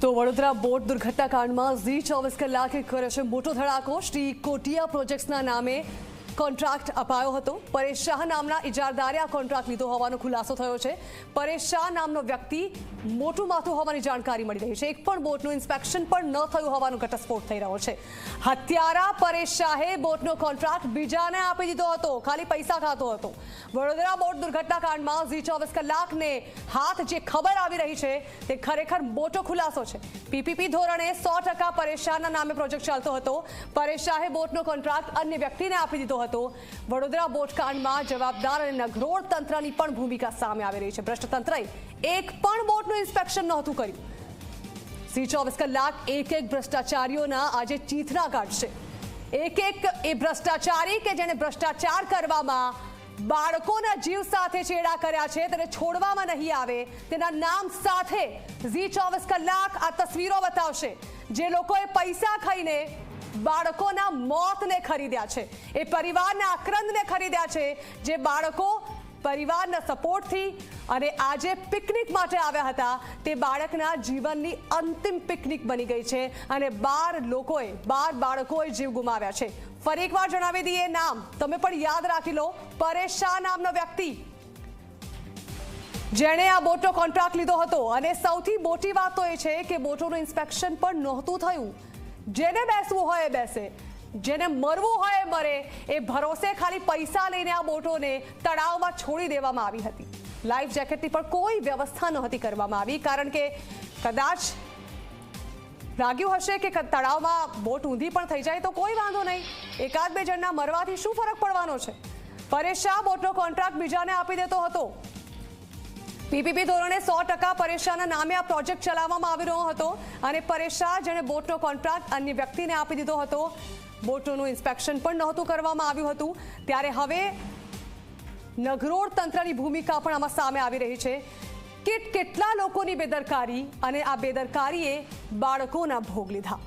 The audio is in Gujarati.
તો વડોદરા બોટ દુર્ઘટના કાંડમાં ઝી 24 કલાકે કર્યો છે મોટો ધડાકો। શ્રી કોટિયા પ્રોજેક્ટ્સના નામે કોન્ટ્રાક્ટ અપાયો હતો। પરેશ શાહ નામના ઇજારદારે આ કોન્ટ્રાક્ટ લીધો હોવાનો ખુલાસો થયો છે। પરેશ શાહ નામનો વ્યક્તિ મોટું માથું હોવાની જાણકારી મળી રહી છે। એક પણ બોટનું ઇન્સ્પેક્શન પણ ન થયું હોવાનો ઘટસ્ફોટ થઈ રહ્યો છે। હત્યારા પરેશ શાહે બોટનો કોન્ટ્રાક્ટ બીજાને આપી દીધો હતો, ખાલી પૈસા ખાતો હતો। વડોદરા બોટ દુર્ઘટના કાંડમાં ઝી 24 કલાકને હાથ જે ખબર આવી રહી છે તે ખરેખર મોટો ખુલાસો છે। પીપીપી ધોરણે 100% પરેશ શાહના નામે પ્રોજેક્ટ ચાલતો હતો। પરેશ શાહે બોટનો કોન્ટ્રાક્ટ અન્ય વ્યક્તિને આપી દીધો હતો। વડોદરા બોટ કાંડમાં જવાબદાર અને નગરોળ તંત્રની પણ ભૂમિકા સામે આવી રહી છે। ભ્રષ્ટ તંત્રએ એક પણ બોટનું ઇન્સ્પેક્શન નહોતું કર્યું। ઝી 24 કલાક એક ભ્રષ્ટાચારીઓના આજે ચીથડા કાઢશે। એક એ ભ્રષ્ટાચારી કે જેને ભ્રષ્ટાચાર કરવામાં બાળકોના જીવ સાથે છેડા કર્યા છે તેને છોડવામાં નહીં આવે। તેના નામ સાથે ઝી 24 કલાક આ તસવીરો બતાવશે જે લોકોએ પૈસા ખાઈને બાળકોના મોતને ખરીદ્યા છે, એ પરિવારના આક્રંદને ખરીદ્યા છે, જે બાળકો પરિવારના સપોર્ટથી અને આજે પિકનિક માટે આવ્યા હતા તે બાળકના જીવનની અંતિમ પિકનિક બની ગઈ છે અને 12 બાળકોએ જીવ ગુમાવ્યા છે। ફરી એકવાર જણાવી દઈએ નામ, તમે પણ યાદ રાખી લો। પરેશ શાહ નામનો વ્યક્તિ જેણે આ બોટનો કોન્ટ્રાક્ટ લીધો હતો અને સૌથી મોટી વાત તો એ છે કે બોટોનું ઇન્સ્પેક્શન પણ નહોતું થયું। જેને બેસવું હોય બેસે, જેને મરવું હોય મરે, એ ભરોસે ખાલી પૈસા લઈને આ બોટોને તળાવમાં છોડી દેવામાં આવી હતી। લાઈફ જેકેટની પણ કોઈ વ્યવસ્થા નહોતી કરવામાં આવી, કારણ કે કદાચ લાગ્યું હશે કે તળાવમાં બોટ ઊંધી પણ થઈ જાય તો કોઈ વાંધો નહીં, એકાદ બે જણના મરવાથી શું ફરક પડવાનો છે। પરેશ શાહ બોટનો કોન્ટ્રાક્ટ બીજાને આપી દેતો હતો। પીપીપી ધોરણે 100% પરેશ શાહના નામે આ પ્રોજેક્ટ ચલાવવામાં આવી રહ્યો હતો અને પરેશ શાહ જેણે બોટનો કોન્ટ્રાક્ટ અન્ય વ્યક્તિને આપી દીધો હતો, બોટોનું ઇન્સ્પેક્શન પણ નહોતું કરવામાં આવ્યું હતું। ત્યારે હવે નગરોળ તંત્રની ભૂમિકા પણ આમાં સામે આવી રહી છે કે કેટલા લોકોની બેદરકારી અને આ બેદરકારીએ બાળકોના ભોગ લીધા।